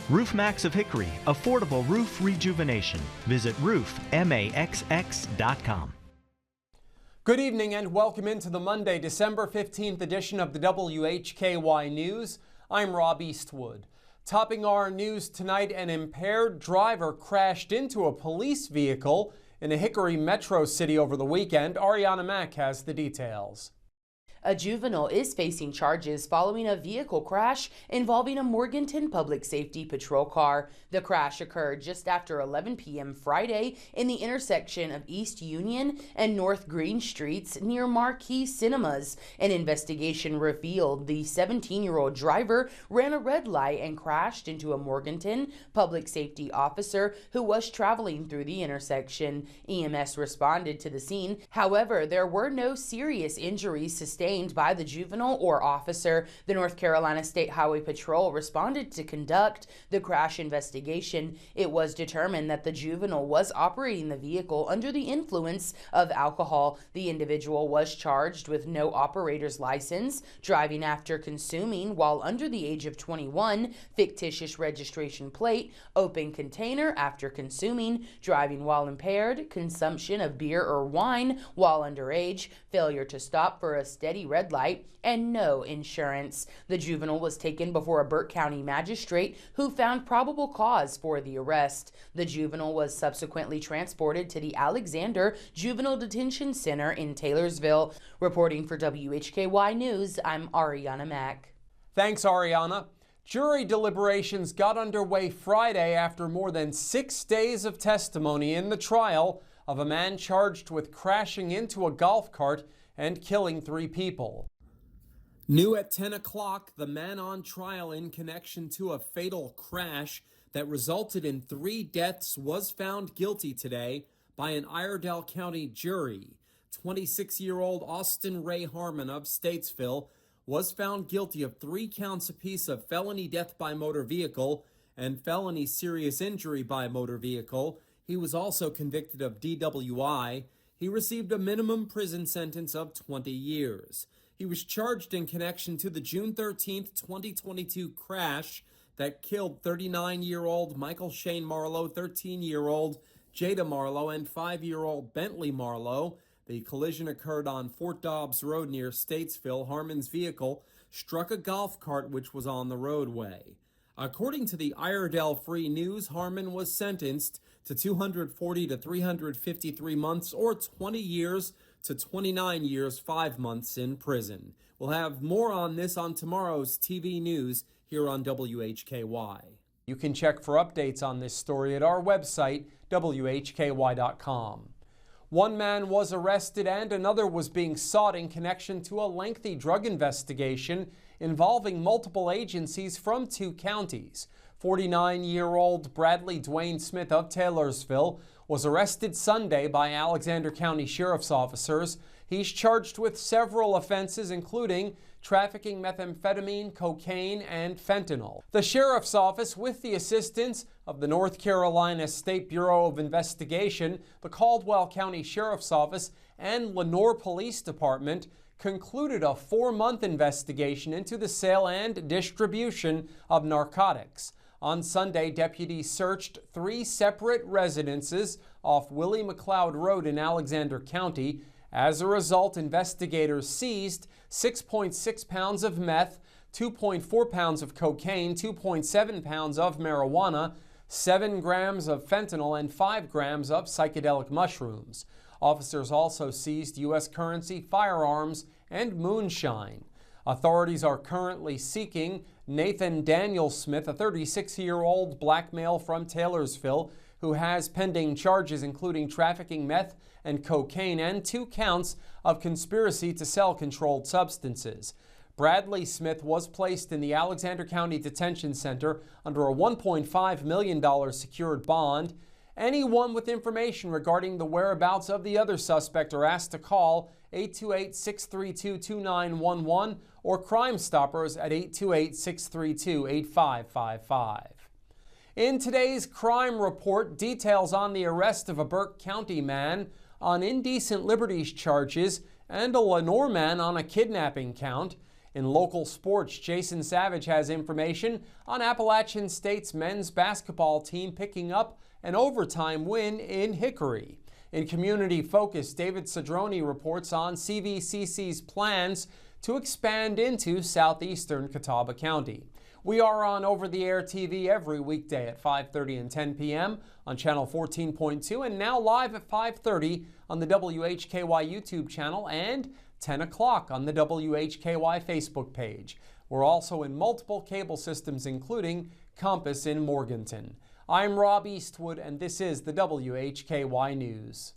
Roof Max of Hickory, affordable roof rejuvenation. Visit roofmaxx.com. Good evening and welcome into the Monday, December 15th edition of the WHKY News. I'm Rob Eastwood. Topping our news tonight, an impaired driver crashed into a police vehicle in a Hickory metro city over the weekend. Ariana Mack has the details. A juvenile is facing charges following a vehicle crash involving a Morganton Public Safety Patrol car. The crash occurred just after 11 p.m. Friday in the intersection of East Union and North Green Streets near Marquee Cinemas. An investigation revealed the 17-year-old driver ran a red light and crashed into a Morganton public safety officer who was traveling through the intersection. EMS responded to the scene. However, there were no serious injuries sustained by the juvenile or officer. The North Carolina State Highway Patrol responded to conduct the crash investigation. It was determined that the juvenile was operating the vehicle under the influence of alcohol. The individual was charged with no operator's license, driving after consuming while under the age of 21, fictitious registration plate, open container after consuming, driving while impaired, consumption of beer or wine while underage, failure to stop for a steady red light, and no insurance. The juvenile was taken before a Burke County magistrate who found probable cause for the arrest. The juvenile was subsequently transported to the Alexander Juvenile Detention Center in Taylorsville. Reporting for WHKY News, I'm Ariana Mack. Thanks, Ariana. Jury deliberations got underway Friday after more than 6 days of testimony in the trial of a man charged with crashing into a golf cart and killing 3 people. New at 10 o'clock, the man on trial in connection to a fatal crash that resulted in 3 deaths was found guilty today by an Iredell County jury. 26-year-old Austin Ray Harmon of Statesville was found guilty of 3 counts apiece of felony death by motor vehicle and felony serious injury by motor vehicle. He was also convicted of DWI. He received a minimum prison sentence of 20 years. He was charged in connection to the June 13, 2022 crash that killed 39-year-old Michael Shane Marlowe, 13-year-old Jada Marlowe, and 5-year-old Bentley Marlowe. The collision occurred on Fort Dobbs Road near Statesville. Harmon's vehicle struck a golf cart which was on the roadway. According to the Iredell Free News, Harmon was sentenced to 240 to 353 months or 20 years to 29 years, 5 months in prison. We'll have more on this on tomorrow's TV News here on WHKY. You can check for updates on this story at our website, WHKY.com. One man was arrested and another was being sought in connection to a lengthy drug investigation involving multiple agencies from 2 counties. 49-year-old Bradley Dwayne Smith of Taylorsville was arrested Sunday by Alexander County Sheriff's officers. He's charged with several offenses, including trafficking methamphetamine, cocaine, and fentanyl. The Sheriff's Office, with the assistance of the North Carolina State Bureau of Investigation, the Caldwell County Sheriff's Office, and Lenoir Police Department, concluded a 4-month investigation into the sale and distribution of narcotics. On Sunday, deputies searched 3 separate residences off Willie McLeod Road in Alexander County. As a result, investigators seized 6.6 pounds of meth, 2.4 pounds of cocaine, 2.7 pounds of marijuana, 7 grams of fentanyl, and 5 grams of psychedelic mushrooms. Officers also seized U.S. currency, firearms, and moonshine. Authorities are currently seeking Nathan Daniel Smith, a 36-year-old black male from Taylorsville, who has pending charges including trafficking meth and cocaine and 2 counts of conspiracy to sell controlled substances. Bradley Smith was placed in the Alexander County Detention Center under a $1.5 million secured bond. Anyone with information regarding the whereabouts of the other suspect are asked to call 828-632-2911 or Crime Stoppers at 828-632-8555. In today's crime report, details on the arrest of a Burke County man on indecent liberties charges and a Lenoir man on a kidnapping count. In local sports, Jason Savage has information on Appalachian State's men's basketball team picking up an overtime win in Hickory. In community focus, David Cedrone reports on CVCC's plans to expand into southeastern Catawba County. We are on over-the-air TV every weekday at 5:30 and 10 p.m. on channel 14.2 and now live at 5:30 on the WHKY YouTube channel and 10 o'clock on the WHKY Facebook page. We're also in multiple cable systems, including Compass in Morganton. I'm Rob Eastwood, and this is the WHKY News.